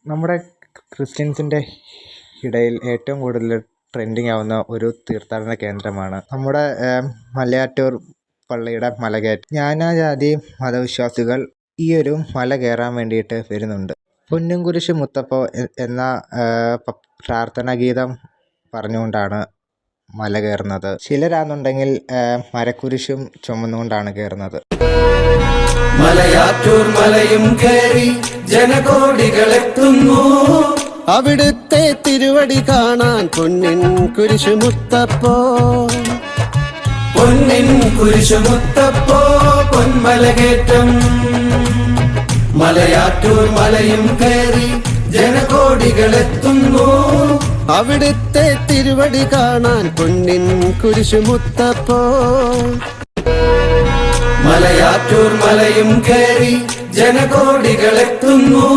നമ്മുടെ ക്രിസ്ത്യൻസിൻ്റെ ഇടയിൽ ഏറ്റവും കൂടുതൽ ട്രെൻഡിങ് ആവുന്ന ഒരു തീർത്ഥാടന കേന്ദ്രമാണ് നമ്മുടെ മലയാറ്റൂർ പള്ളിയുടെ മലകയറ്റം. നാനാജാതി മതവിശ്വാസികൾ ഈ ഒരു മല കയറാൻ വേണ്ടിയിട്ട് വരുന്നുണ്ട്. പൊന്നും കുരിശ് മുത്തപ്പോ എന്ന പ്രാർത്ഥനാ ഗീതം പറഞ്ഞുകൊണ്ടാണ് മല കയറുന്നത്. ചിലരാണെന്നുണ്ടെങ്കിൽ മരക്കുരിശും ചുമന്നുകൊണ്ടാണ് കയറുന്നത്. മലയാറ്റൂർ മലയും കയറി ജനകോടികളെത്തുന്നു, അവിടുത്തെ തിരുവടി കാണാൻ പൊന്നിൻ കുരിശു മുത്തപ്പോ. പൊന്നിൻ കുരിശു മുത്തപ്പോ പൊന്മലകേറ്റം. മലയാറ്റൂർ മലയും കയറി ജനകോടികളെത്തുന്നു, അവിടുത്തെ തിരുവടി കാണാൻ പൊന്നിൻ കുരിശു മുത്തപ്പോ. മലയാറ്റൂർ മലയും കയറി ജനകോടികളെത്തുന്നു.